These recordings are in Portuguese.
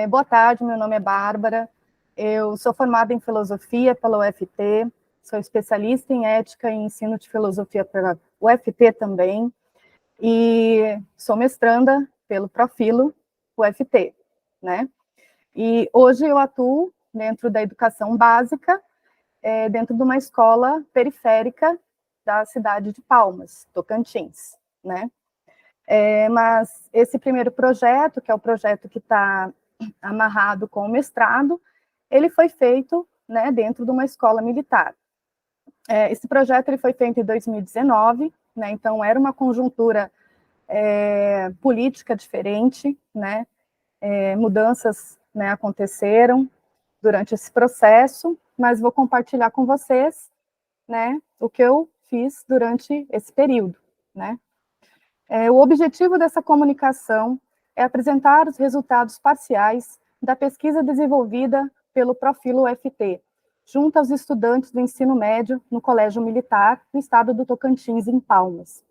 Boa tarde, meu nome é Bárbara, eu sou formada em filosofia pela UFT, sou especialista em ética e ensino de filosofia pela UFT também, e sou mestranda pelo Profilo UFT, né? E hoje eu atuo dentro da educação básica, dentro de uma escola periférica da cidade de Palmas, Tocantins, né? Mas esse primeiro projeto, que é o projeto que está amarrado com o mestrado, ele foi feito, né, dentro de uma escola militar. Esse projeto ele foi feito em 2019, né, então era uma conjuntura política diferente, né, mudanças, né, aconteceram durante esse processo, mas vou compartilhar com vocês, né, o que eu fiz durante esse período, né. O objetivo dessa comunicação é apresentar os resultados parciais da pesquisa desenvolvida pelo Profilo UFT, junto aos estudantes do ensino médio no Colégio Militar, no estado do Tocantins, em Palmas.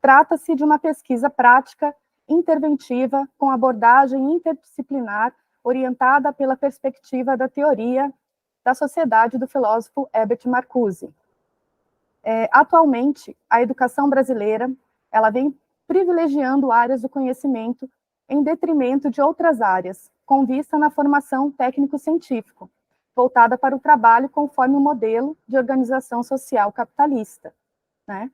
Trata-se de uma pesquisa prática, interventiva, com abordagem interdisciplinar, orientada pela perspectiva da teoria da sociedade do filósofo Herbert Marcuse. Atualmente, a educação brasileira ela vem privilegiando áreas do conhecimento em detrimento de outras áreas, com vista na formação técnico-científico, voltada para o trabalho conforme o modelo de organização social capitalista, né?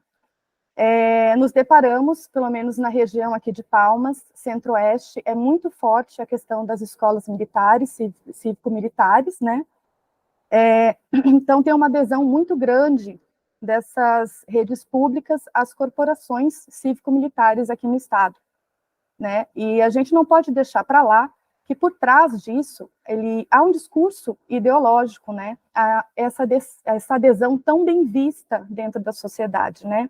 Nos deparamos, pelo menos na região aqui de Palmas, Centro-Oeste, é muito forte a questão das escolas militares, cívico-militares, né? Então, tem uma adesão muito grande dessas redes públicas às corporações cívico-militares aqui no estado, né? E a gente não pode deixar para lá que por trás disso há um discurso ideológico, né? Essa adesão tão bem vista dentro da sociedade, né?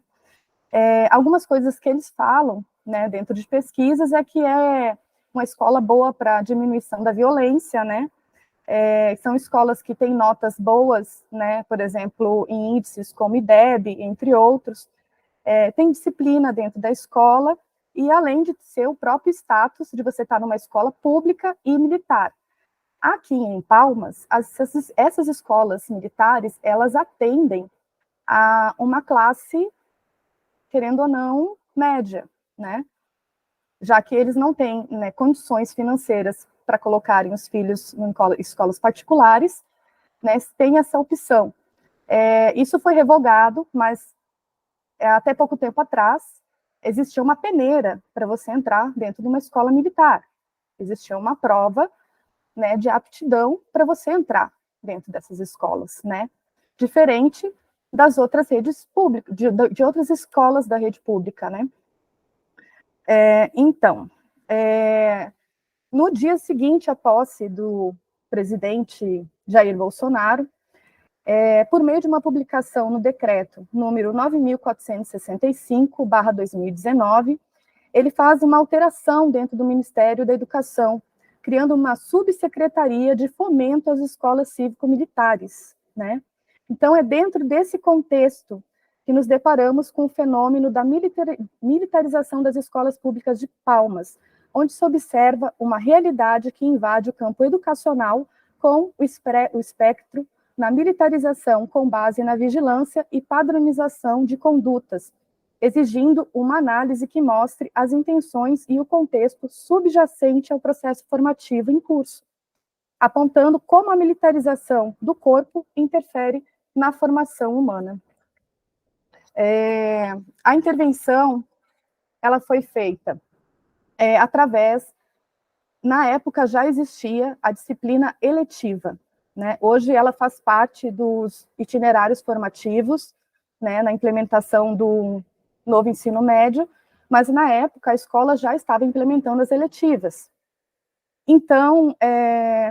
Algumas coisas que eles falam, né, dentro de pesquisas é que é uma escola boa para diminuição da violência, né? São escolas que têm notas boas, né, por exemplo, em índices como IDEB, entre outros, tem disciplina dentro da escola, e além de ser o próprio status de você estar numa escola pública e militar. Aqui em Palmas, essas escolas militares, elas atendem a uma classe, querendo ou não, média, né? Já que eles não têm, né, condições financeiras para colocarem os filhos em escolas particulares, né, tem essa opção. Isso foi revogado, mas até pouco tempo atrás existia uma peneira para você entrar dentro de uma escola militar. Existia uma prova, né, de aptidão para você entrar dentro dessas escolas, né? Diferente das outras redes públicas, de outras escolas da rede pública, né? Então, no dia seguinte à posse do presidente Jair Bolsonaro, por meio de uma publicação no decreto número 9.465/2019, ele faz uma alteração dentro do Ministério da Educação, criando uma subsecretaria de fomento às escolas cívico-militares, né? Então, é dentro desse contexto que nos deparamos com o fenômeno da militarização das escolas públicas de Palmas, onde se observa uma realidade que invade o campo educacional com o espectro na militarização com base na vigilância e padronização de condutas, exigindo uma análise que mostre as intenções e o contexto subjacente ao processo formativo em curso, apontando como a militarização do corpo interfere na formação humana. A intervenção, ela foi feita através, na época já existia a disciplina eletiva, né? Hoje ela faz parte dos itinerários formativos, né, na implementação do novo ensino médio, mas na época a escola já estava implementando as eletivas. Então,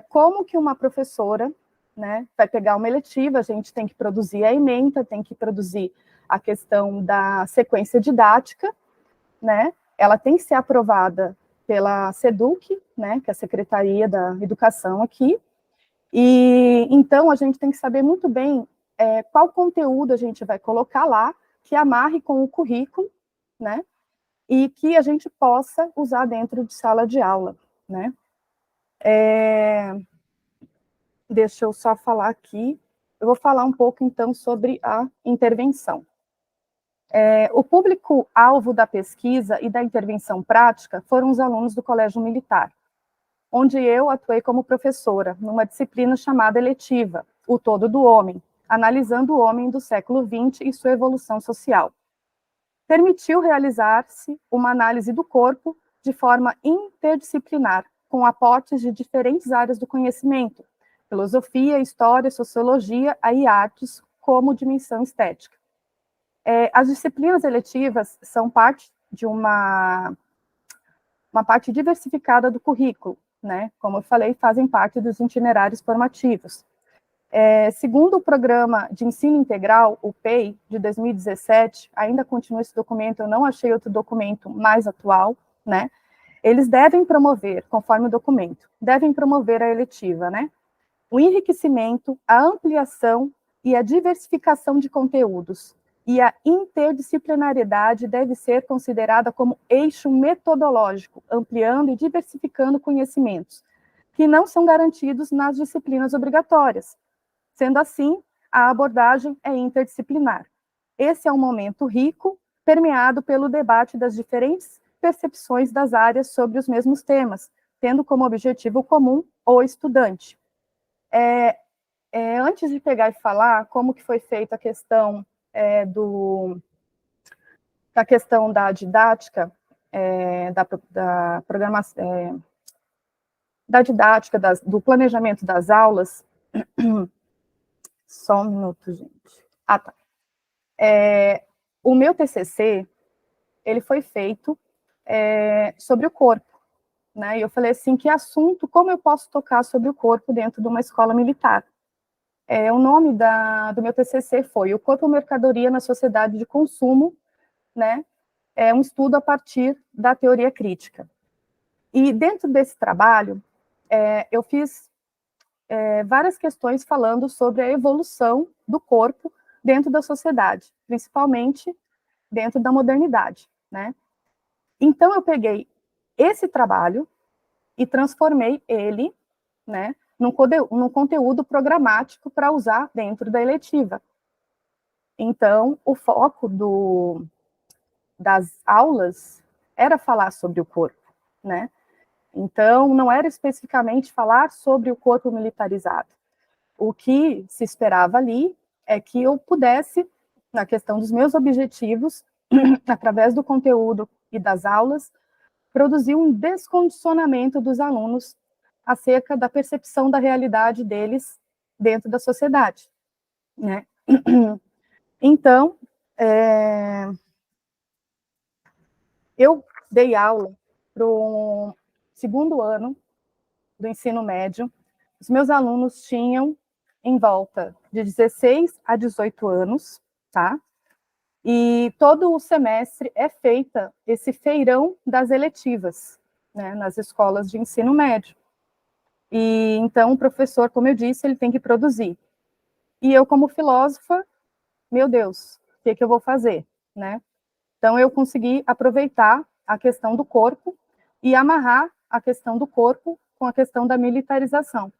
como que uma professora, né, vai pegar uma eletiva, a gente tem que produzir a ementa, tem que produzir a questão da sequência didática, né, ela tem que ser aprovada pela SEDUC, né, que é a Secretaria da Educação aqui, e então a gente tem que saber muito bem qual conteúdo a gente vai colocar lá, que amarre com o currículo, né, e que a gente possa usar dentro de sala de aula, né. Deixa eu só falar aqui. Eu vou falar um pouco, então, sobre a intervenção. O público-alvo da pesquisa e da intervenção prática foram os alunos do Colégio Militar, onde eu atuei como professora, numa disciplina chamada eletiva, O Todo do Homem, analisando o homem do século XX e sua evolução social. Permitiu realizar-se uma análise do corpo de forma interdisciplinar, com aportes de diferentes áreas do conhecimento, filosofia, história, sociologia e artes, como dimensão estética. As disciplinas eletivas são parte de uma parte diversificada do currículo, né? Como eu falei, fazem parte dos itinerários formativos. Segundo o Programa de Ensino Integral, o PEI, de 2017, ainda continua esse documento, eu não achei outro documento mais atual, né? Eles devem promover, conforme o documento, devem promover a eletiva, né? O enriquecimento, a ampliação e a diversificação de conteúdos, e a interdisciplinariedade deve ser considerada como eixo metodológico, ampliando e diversificando conhecimentos, que não são garantidos nas disciplinas obrigatórias. Sendo assim, a abordagem é interdisciplinar. Esse é um momento rico, permeado pelo debate das diferentes percepções das áreas sobre os mesmos temas, tendo como objetivo comum o estudante. Antes de pegar e falar como que foi feita a questão da questão da didática, da programação, da didática, do planejamento das aulas. Só um minuto, gente. Tá. O meu TCC, ele foi feito sobre o corpo, né? E eu falei assim, que assunto, como eu posso tocar sobre o corpo dentro de uma escola militar? O nome do meu TCC foi O Corpo Mercadoria na Sociedade de Consumo, né? É um estudo a partir da teoria crítica. E dentro desse trabalho, eu fiz várias questões falando sobre a evolução do corpo dentro da sociedade, principalmente dentro da modernidade, né? Então, eu peguei esse trabalho e transformei ele, né, num conteúdo programático para usar dentro da eletiva. Então, o foco das aulas era falar sobre o corpo, né? Então, não era especificamente falar sobre o corpo militarizado. O que se esperava ali é que eu pudesse, na questão dos meus objetivos, através do conteúdo e das aulas, produzir um descondicionamento dos alunos acerca da percepção da realidade deles dentro da sociedade, né? Então, eu dei aula para o segundo ano do ensino médio. Os meus alunos tinham em volta de 16 a 18 anos, tá? E todo o semestre é feita esse feirão das eletivas, né, nas escolas de ensino médio. E então o professor, como eu disse, ele tem que produzir. E eu, como filósofa, meu Deus, o que eu vou fazer, né? Então eu consegui aproveitar a questão do corpo e amarrar a questão do corpo com a questão da militarização.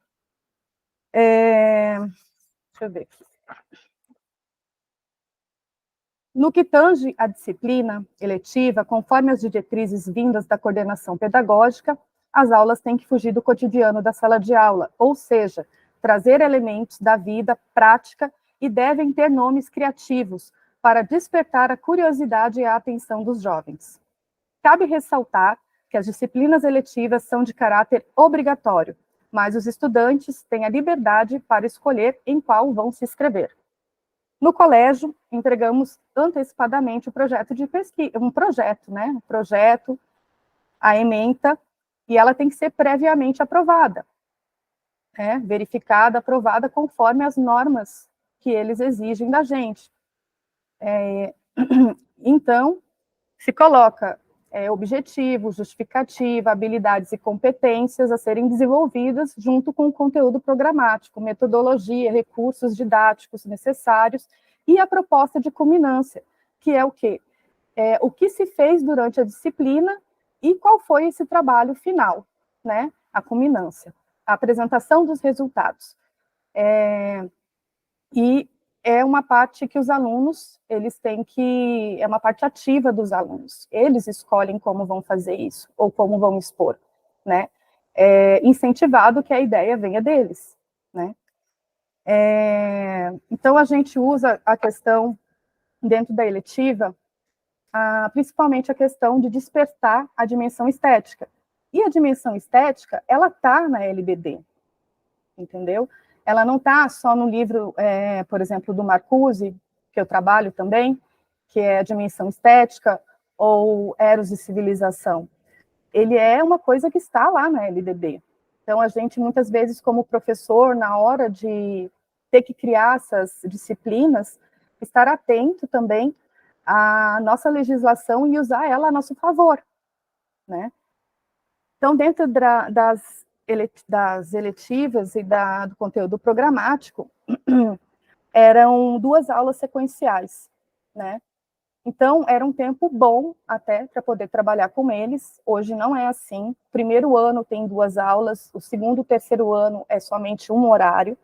Deixa eu ver aqui. No que tange à disciplina eletiva, conforme as diretrizes vindas da coordenação pedagógica, as aulas têm que fugir do cotidiano da sala de aula, ou seja, trazer elementos da vida prática e devem ter nomes criativos para despertar a curiosidade e a atenção dos jovens. Cabe ressaltar que as disciplinas eletivas são de caráter obrigatório, mas os estudantes têm a liberdade para escolher em qual vão se inscrever. No colégio, entregamos antecipadamente o projeto de pesquisa, um projeto, né? Um projeto, a ementa, e ela tem que ser previamente aprovada, né? Verificada, aprovada, conforme as normas que eles exigem da gente. Então, se coloca objetivo, justificativa, habilidades e competências a serem desenvolvidas junto com o conteúdo programático, metodologia, recursos didáticos necessários e a proposta de culminância, que é o quê? O que se fez durante a disciplina e qual foi esse trabalho final, né? a culminância, a apresentação dos resultados. E é uma parte que os alunos, eles têm que, é uma parte ativa dos alunos, eles escolhem como vão fazer isso, ou como vão expor, né? É incentivado que a ideia venha deles, né? Então, a gente usa a questão, dentro da eletiva, principalmente a questão de despertar a dimensão estética. E a dimensão estética, ela está na LBD, entendeu? Ela não está só no livro, por exemplo, do Marcuse, que eu trabalho também, que é a dimensão estética, ou Eros e Civilização. Ele é uma coisa que está lá na LBD. Então, a gente, muitas vezes, como professor, na hora de ter que criar essas disciplinas, estar atento também à nossa legislação e usar ela a nosso favor, né? Então, dentro das eletivas e do conteúdo programático, eram 2 aulas sequenciais, né? Então, era um tempo bom até para poder trabalhar com eles. Hoje não é assim. O primeiro ano tem 2 aulas, o segundo e o terceiro ano é somente um horário.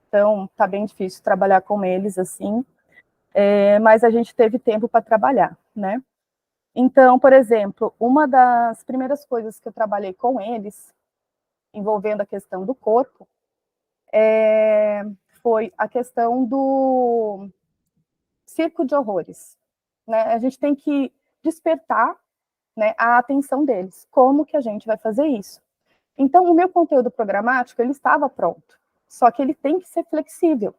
Então, está bem difícil trabalhar com eles assim. Mas a gente teve tempo para trabalhar, né? Então, por exemplo, uma das primeiras coisas que eu trabalhei com eles, envolvendo a questão do corpo, foi a questão do circo de horrores, né? A gente tem que despertar, né, a atenção deles. Como que a gente vai fazer isso? Então, o meu conteúdo programático, ele estava pronto, só que ele tem que ser flexível,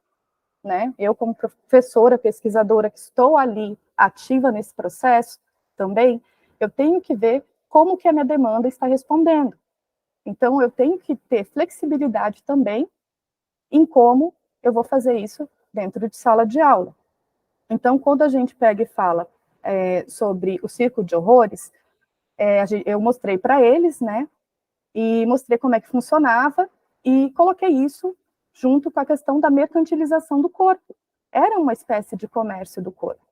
né? Eu, como professora, pesquisadora, que estou ali ativa nesse processo também, eu tenho que ver como que a minha demanda está respondendo. Então, eu tenho que ter flexibilidade também em como eu vou fazer isso dentro de sala de aula. Então, quando a gente pega e fala sobre o circo de horrores, eu mostrei para eles, né, e mostrei como é que funcionava, e coloquei isso junto com a questão da mercantilização do corpo. Era uma espécie de comércio do corpo.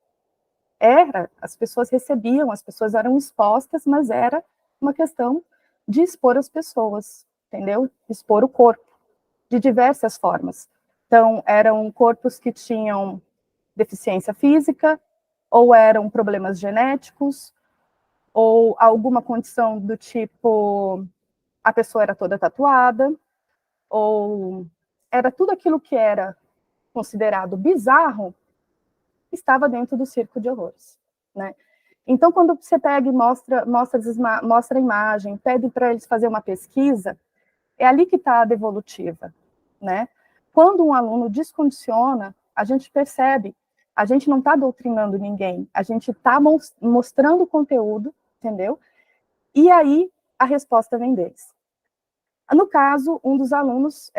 As pessoas recebiam, as pessoas eram expostas, mas era uma questão de expor as pessoas, entendeu? Expor o corpo, de diversas formas. Então, eram corpos que tinham deficiência física, ou eram problemas genéticos, ou alguma condição do tipo, a pessoa era toda tatuada, ou era tudo aquilo que era considerado bizarro, estava dentro do circo de horrores, né? Então, quando você pega e mostra a imagem, pede para eles fazer uma pesquisa, é ali que está a devolutiva, né? Quando um aluno descondiciona, a gente percebe, a gente não está doutrinando ninguém, a gente está mostrando o conteúdo, entendeu? E aí, a resposta vem deles. No caso, um dos alunos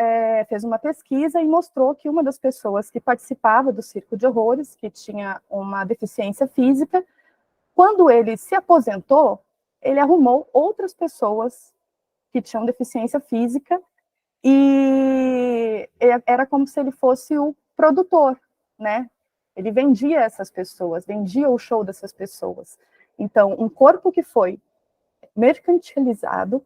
fez uma pesquisa e mostrou que uma das pessoas que participava do circo de horrores, que tinha uma deficiência física, quando ele se aposentou, ele arrumou outras pessoas que tinham deficiência física e era como se ele fosse o produtor, né? Ele vendia essas pessoas, vendia o show dessas pessoas. Então, um corpo que foi mercantilizado,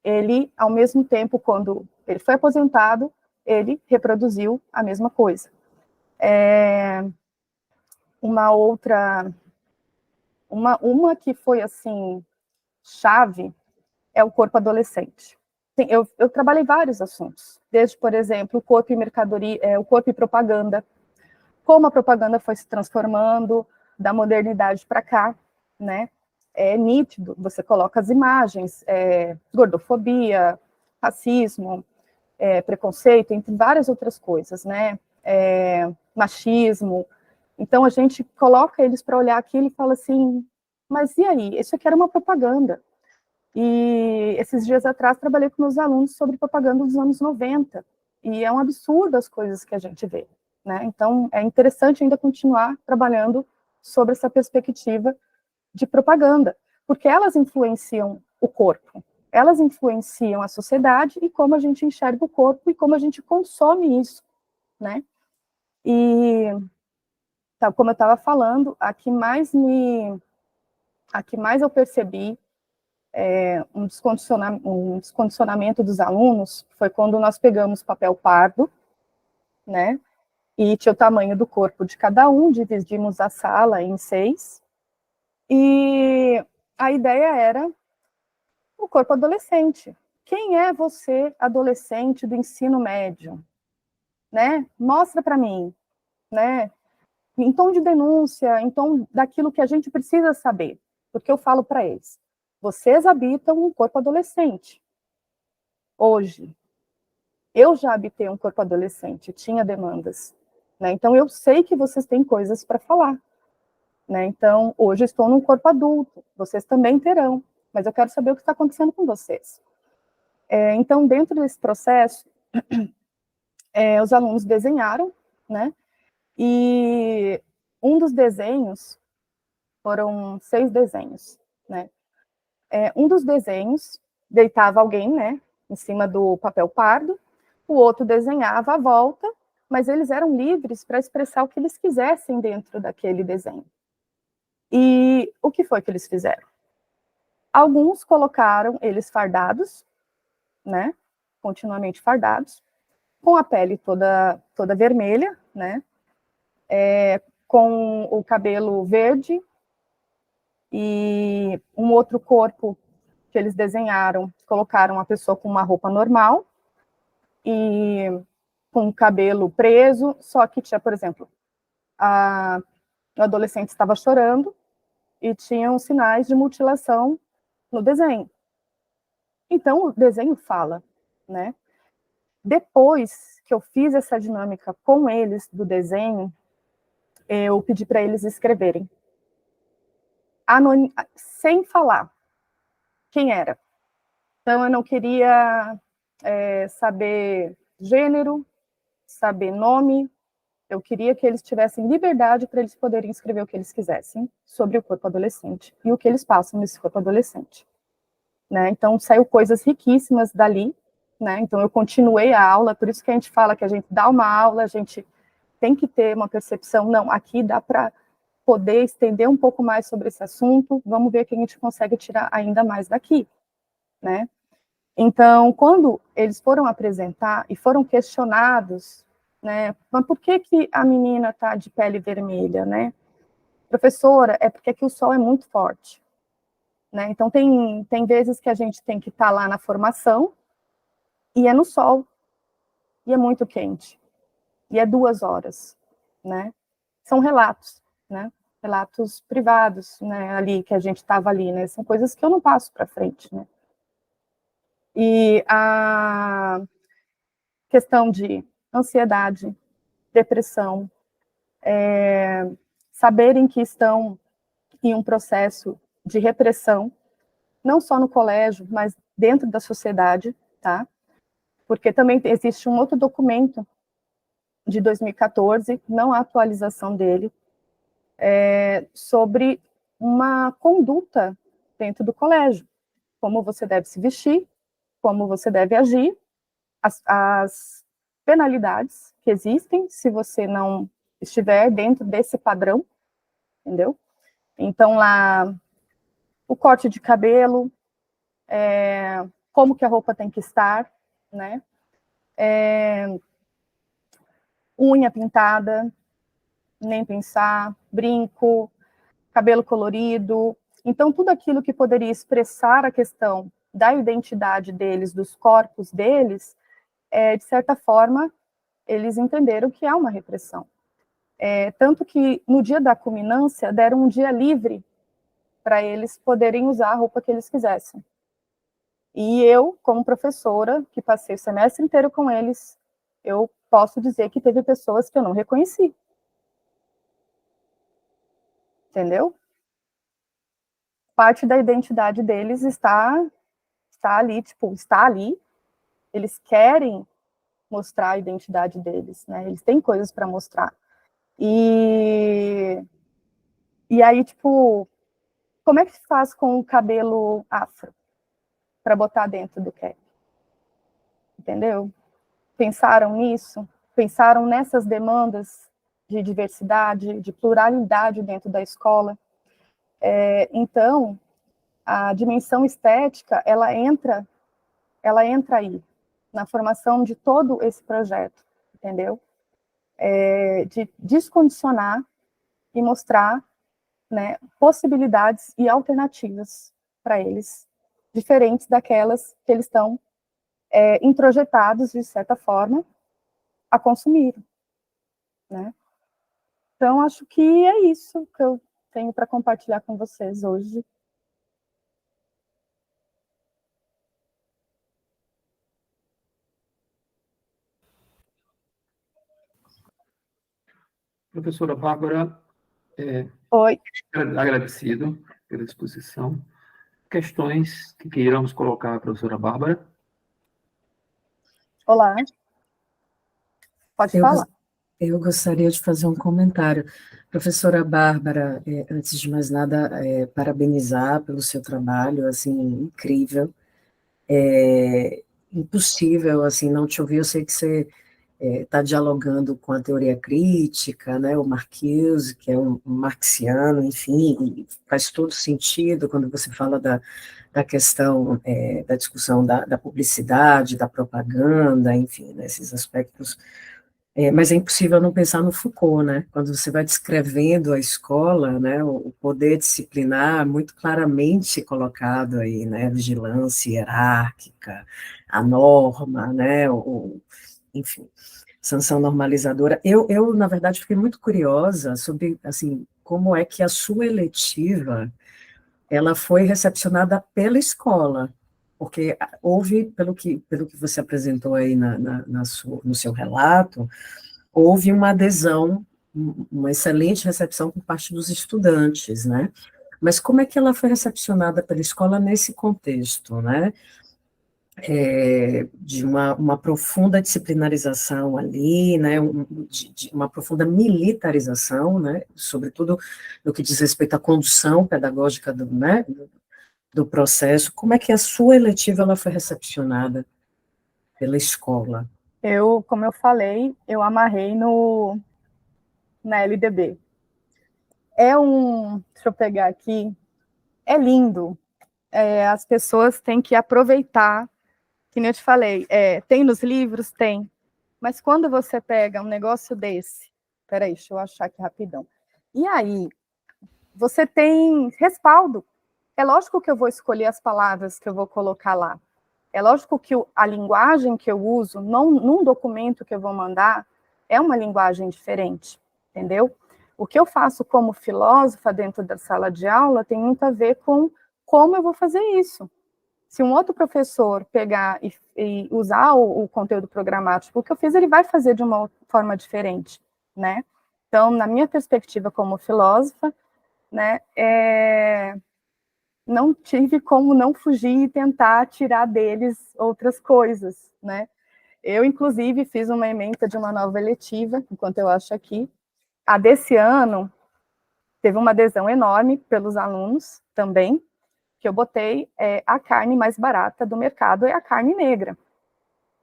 ele, ao mesmo tempo, quando ele foi aposentado, ele reproduziu a mesma coisa. Uma outra, uma que foi, assim, chave, é o corpo adolescente. Eu trabalhei vários assuntos, desde, por exemplo, o corpo e mercadoria, o corpo e propaganda, como a propaganda foi se transformando da modernidade para cá, né? É nítido, você coloca as imagens, gordofobia, racismo, preconceito, entre várias outras coisas, né? Machismo. Então, a gente coloca eles para olhar aquilo e fala assim, mas e aí? Isso aqui era uma propaganda. E esses dias atrás trabalhei com meus alunos sobre propaganda dos anos 90, e é um absurdo as coisas que a gente vê, né? Então, é interessante ainda continuar trabalhando sobre essa perspectiva de propaganda, porque elas influenciam o corpo, elas influenciam a sociedade e como a gente enxerga o corpo e como a gente consome isso, né? E, tá, como eu estava falando, a que mais eu percebi um descondicionamento dos alunos foi quando nós pegamos papel pardo, né, e tinha o tamanho do corpo de cada um, dividimos a sala em 6, e a ideia era o corpo adolescente. Quem é você, adolescente do ensino médio? Né? Mostra para mim, né? Em tom de denúncia, em tom daquilo que a gente precisa saber, porque eu falo para eles, vocês habitam um corpo adolescente. Hoje, eu já habitei um corpo adolescente, tinha demandas, né? Então eu sei que vocês têm coisas para falar, né? Então hoje estou num corpo adulto, vocês também terão, mas eu quero saber o que está acontecendo com vocês. Então dentro desse processo, os alunos desenharam, né? E um dos desenhos, foram 6 desenhos, né? Um dos desenhos deitava alguém, né, em cima do papel pardo, o outro desenhava a volta, mas eles eram livres para expressar o que eles quisessem dentro daquele desenho. E o que foi que eles fizeram? Alguns colocaram eles fardados, né, continuamente fardados, com a pele toda vermelha, né, com o cabelo verde, e um outro corpo que eles desenharam, colocaram a pessoa com uma roupa normal e com o cabelo preso, só que tinha, por exemplo, o adolescente estava chorando e tinham sinais de mutilação no desenho. Então, o desenho fala, né? Depois que eu fiz essa dinâmica com eles do desenho, eu pedi para eles escreverem, sem falar quem era. Então, eu não queria saber gênero, saber nome, eu queria que eles tivessem liberdade para eles poderem escrever o que eles quisessem sobre o corpo adolescente e o que eles passam nesse corpo adolescente. Né? Então, saiu coisas riquíssimas dali, né? Então, eu continuei a aula, por isso que a gente fala que a gente dá uma aula, a gente tem que ter uma percepção, não, aqui dá para poder estender um pouco mais sobre esse assunto, vamos ver o que a gente consegue tirar ainda mais daqui, né? Então, quando eles foram apresentar e foram questionados, né, mas por que a menina está de pele vermelha, né? Professora, é porque aqui o sol é muito forte, né? Então, tem vezes que a gente tem que estar lá na formação e é no sol, e é muito quente, e é 2 horas, né? São relatos, né? Relatos privados, né? Ali, que a gente estava ali, né? São coisas que eu não passo para frente, né? E a questão de ansiedade, depressão, saberem que estão em um processo de repressão, não só no colégio, mas dentro da sociedade, tá? Porque também existe um outro documento de 2014, não a atualização dele, sobre uma conduta dentro do colégio, como você deve se vestir, como você deve agir, as penalidades que existem se você não estiver dentro desse padrão, entendeu? Então, lá, o corte de cabelo, como que a roupa tem que estar, né? Unha pintada, nem pensar, brinco, cabelo colorido. Então, tudo aquilo que poderia expressar a questão da identidade deles, dos corpos deles, de certa forma, eles entenderam que há uma repressão. Tanto que, no dia da culminância, deram um dia livre para eles poderem usar a roupa que eles quisessem. E eu, como professora, que passei o semestre inteiro com eles, eu posso dizer que teve pessoas que eu não reconheci. Entendeu? Parte da identidade deles está ali, tipo, está ali. Eles querem mostrar a identidade deles, né? Eles têm coisas para mostrar. E aí, tipo, como é que se faz com o cabelo afro para botar dentro do cap? Entendeu? Pensaram nisso? Pensaram nessas demandas de diversidade, de pluralidade dentro da escola? Então, a dimensão estética, ela entra aí, na formação de todo esse projeto, entendeu? De descondicionar e mostrar, né, possibilidades e alternativas para eles, diferentes daquelas que eles estão introjetados, de certa forma, a consumir, né? Então, acho que é isso que eu tenho para compartilhar com vocês hoje. Professora Bárbara, Oi. agradecido pela exposição. Questões que queiramos colocar à professora Bárbara? Olá. Pode falar. Eu gostaria de fazer um comentário. Professora Bárbara, antes de mais nada, parabenizar pelo seu trabalho, assim, incrível. É impossível, assim, não te ouvir. Eu sei que você está dialogando com a teoria crítica, né, o Marcuse, que é um marxiano, enfim, e faz todo sentido quando você fala da questão da discussão da publicidade, da propaganda, enfim, nesses aspectos. Mas é impossível não pensar no Foucault, né? Quando você vai descrevendo a escola, né, o poder disciplinar muito claramente colocado aí, né, a vigilância hierárquica, a norma, né, enfim, sanção normalizadora. Eu, na verdade, fiquei muito curiosa sobre, assim, como é que a sua eletiva, ela foi recepcionada pela escola, porque houve, pelo que você apresentou aí no seu relato, houve uma adesão, uma excelente recepção por parte dos estudantes, né? Mas como é que ela foi recepcionada pela escola nesse contexto, né? De uma profunda disciplinarização ali, né? De uma profunda militarização, né? Sobretudo no que diz respeito à condução pedagógica né? do processo. Como é que a sua eletiva ela foi recepcionada pela escola? Como eu falei, eu amarrei na LDB. Deixa eu pegar aqui, é lindo. As pessoas têm que aproveitar, que nem eu te falei, tem nos livros? Tem. Mas quando você pega um negócio desse, peraí, deixa eu achar aqui rapidão. E aí, você tem respaldo. É lógico que eu vou escolher as palavras que eu vou colocar lá. É lógico que a linguagem que eu uso num documento que eu vou mandar é uma linguagem diferente, entendeu? O que eu faço como filósofa dentro da sala de aula tem muito a ver com como eu vou fazer isso. Se um outro professor pegar e usar o conteúdo programático que eu fiz, ele vai fazer de uma forma diferente, né? Então, na minha perspectiva como filósofa, né, não tive como não fugir e tentar tirar deles outras coisas, né? Eu, inclusive, fiz uma ementa de uma nova eletiva, enquanto eu acho aqui. A desse ano teve uma adesão enorme pelos alunos também, que eu botei a carne mais barata do mercado é a carne negra,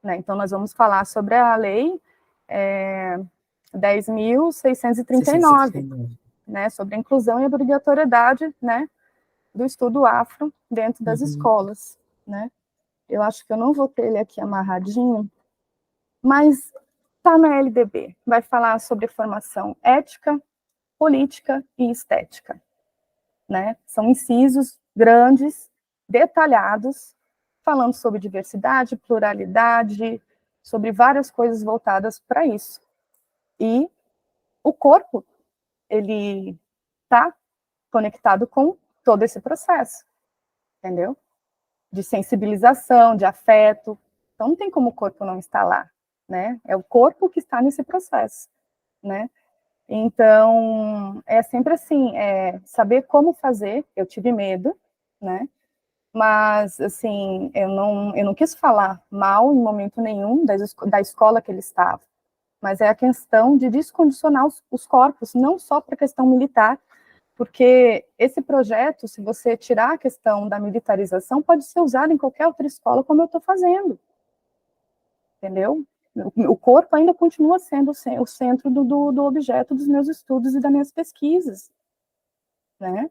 né? Então, nós vamos falar sobre a lei 10.639, né? Sobre a inclusão e a obrigatoriedade, né? Do estudo afro dentro das escolas, né? Eu acho que eu não vou ter ele aqui amarradinho, mas está na LDB. Vai falar sobre formação ética, política e estética, né? São incisos grandes, detalhados, falando sobre diversidade, pluralidade, sobre várias coisas voltadas para isso. E o corpo, ele está conectado com todo esse processo, entendeu? De sensibilização, de afeto. Então, não tem como o corpo não estar lá, né? É o corpo que está nesse processo, né? Então, é sempre assim, saber como fazer. Eu tive medo, né? Mas, assim, eu não quis falar mal em momento nenhum da escola que ele estava, mas é a questão de descondicionar os corpos, não só para a questão militar, porque esse projeto, se você tirar a questão da militarização, pode ser usado em qualquer outra escola, como eu estou fazendo, entendeu? O corpo ainda continua sendo o centro do objeto dos meus estudos e das minhas pesquisas, né?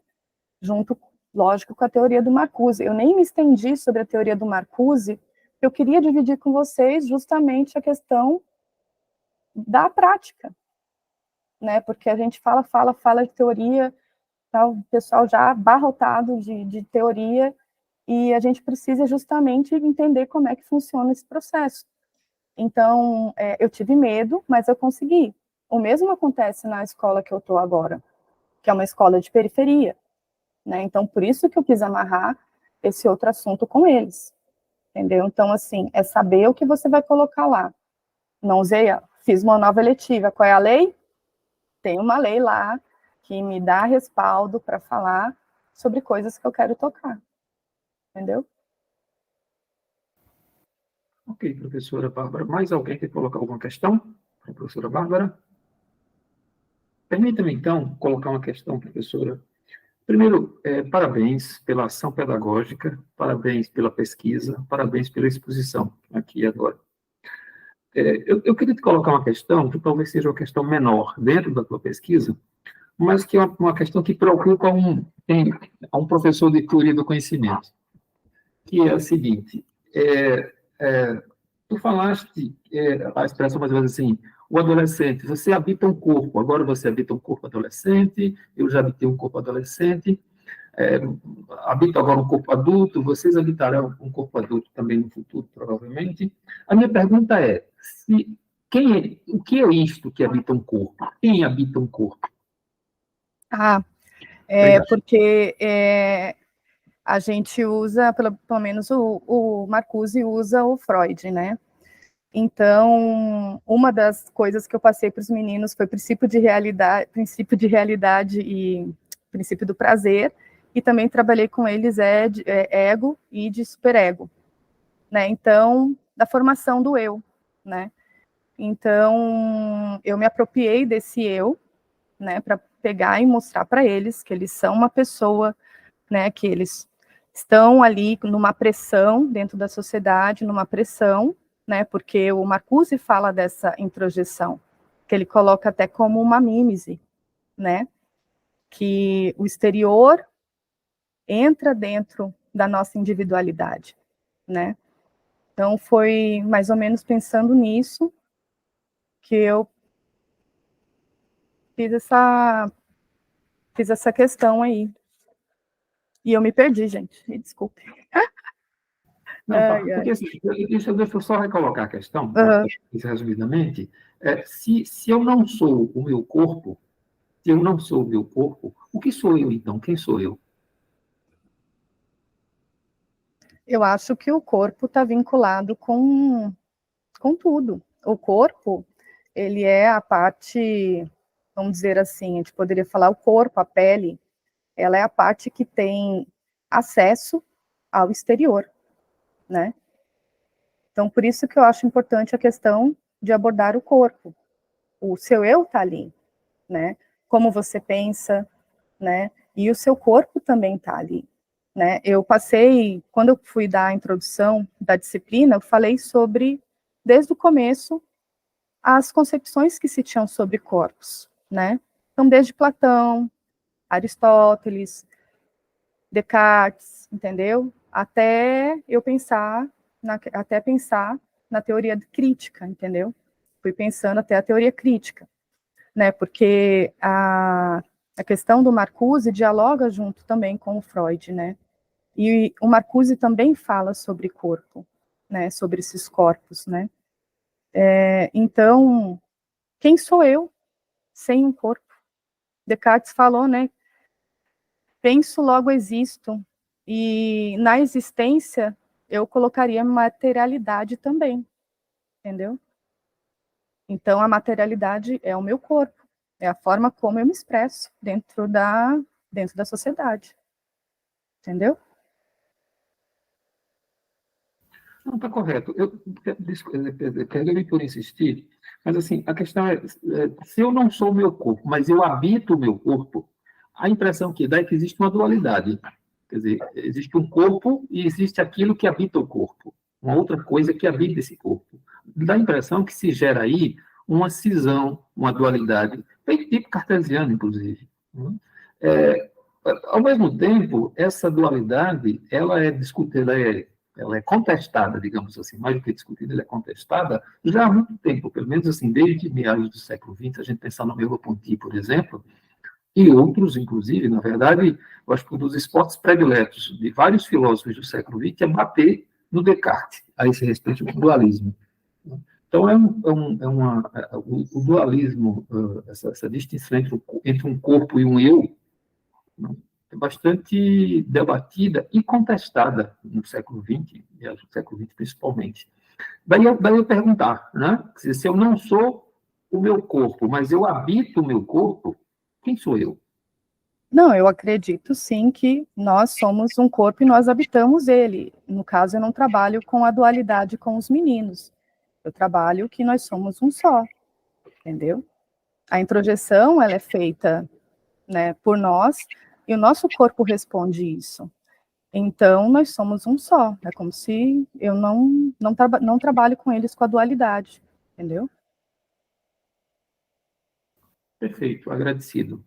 Junto lógico, com a teoria do Marcuse. Eu nem me estendi sobre a teoria do Marcuse, eu queria dividir com vocês justamente a questão da prática, né? Porque a gente fala de teoria, tá, o pessoal já abarrotado de teoria, e a gente precisa justamente entender como é que funciona esse processo. Então, eu tive medo, mas eu consegui. O mesmo acontece na escola que eu estou agora, que é uma escola de periferia, né? Então, por isso que eu quis amarrar esse outro assunto com eles, entendeu? Então, assim, é saber o que você vai colocar lá. Não usei, fiz uma nova eletiva. Qual é a lei? Tem uma lei lá que me dá respaldo para falar sobre coisas que eu quero tocar, entendeu? Ok, professora Bárbara. Mais alguém quer colocar alguma questão para a professora Bárbara? Permita-me, então, colocar uma questão, professora. Primeiro, parabéns pela ação pedagógica, parabéns pela pesquisa, parabéns pela exposição aqui e agora. Eu queria te colocar uma questão que talvez seja uma questão menor dentro da tua pesquisa, mas que é uma questão que preocupa a um professor de teoria do conhecimento, que é a seguinte: tu falaste a expressão mais ou menos assim, o adolescente, você habita um corpo, agora você habita um corpo adolescente, eu já habitei um corpo adolescente, habito agora um corpo adulto, vocês habitarão um corpo adulto também no futuro, provavelmente. A minha pergunta é, o que é isto que habita um corpo? Quem habita um corpo? Porque a gente usa, pelo menos o Marcuse usa o Freud, né? Então, uma das coisas que eu passei para os meninos foi princípio de realidade e princípio do prazer, e também trabalhei com eles ego e de superego, né? Então, da formação do eu, né? Então, eu me apropriei desse eu, né, para pegar e mostrar para eles que eles são uma pessoa, né, que eles estão ali numa pressão dentro da sociedade, numa pressão, né, porque o Marcuse fala dessa introjeção, que ele coloca até como uma mímese, né, que o exterior entra dentro da nossa individualidade, né. Então, foi mais ou menos pensando nisso que eu fiz essa questão aí. E eu me perdi, gente, me desculpe. Não, tá, porque assim, deixa eu só recolocar a questão, resumidamente. Se eu não sou o meu corpo, se eu não sou o meu corpo, o que sou eu, então? Quem sou eu? Eu acho que o corpo está vinculado com tudo. O corpo, ele é a parte, vamos dizer assim, a gente poderia falar o corpo, a pele, ela é a parte que tem acesso ao exterior, né? Então, por isso que eu acho importante a questão de abordar o corpo. O seu eu está ali, né? Como você pensa, né? E o seu corpo também está ali, né? Eu passei, quando eu fui dar a introdução da disciplina, eu falei sobre, desde o começo, as concepções que se tinham sobre corpos, né? Então, desde Platão, Aristóteles, Descartes, entendeu? Até pensar na teoria crítica, entendeu? Fui pensando até a teoria crítica, né? Porque a questão do Marcuse dialoga junto também com o Freud, né? E o Marcuse também fala sobre corpo, né? Sobre esses corpos, né? Então, quem sou eu sem um corpo? Descartes falou, né? Penso, logo existo. E na existência, eu colocaria materialidade também, entendeu? Então, a materialidade é o meu corpo, é a forma como eu me expresso dentro da sociedade, entendeu? Não, está correto. Perdoe por insistir, mas assim, a questão se eu não sou o meu corpo, mas eu habito o meu corpo, a impressão que dá é que existe uma dualidade. Quer dizer, existe um corpo e existe aquilo que habita o corpo, uma outra coisa que habita esse corpo. Dá a impressão que se gera aí uma cisão, uma dualidade, bem tipo cartesiano, inclusive. Ao mesmo tempo, essa dualidade, ela é discutida, ela é contestada, digamos assim, mais do que discutida, ela é contestada já há muito tempo, pelo menos assim, desde meados do século XX, a gente pensar no Merleau-Ponty, por exemplo, e outros, inclusive, na verdade, eu acho que um dos esportes prediletos de vários filósofos do século XX é bater no Descartes, a esse respeito do dualismo. Então, o dualismo, essa distinção entre um corpo e um eu, é bastante debatida e contestada no século XX, e no século XX principalmente. Daí eu perguntar, né? Se eu não sou o meu corpo, mas eu habito o meu corpo, quem sou eu? Não, eu acredito sim que nós somos um corpo e nós habitamos ele. No caso, eu não trabalho com a dualidade com os meninos. Eu trabalho que nós somos um só, entendeu? A introjeção, ela é feita, né, por nós, e o nosso corpo responde isso. Então, nós somos um só. É como se eu não trabalho com eles com a dualidade, entendeu? Perfeito, agradecido.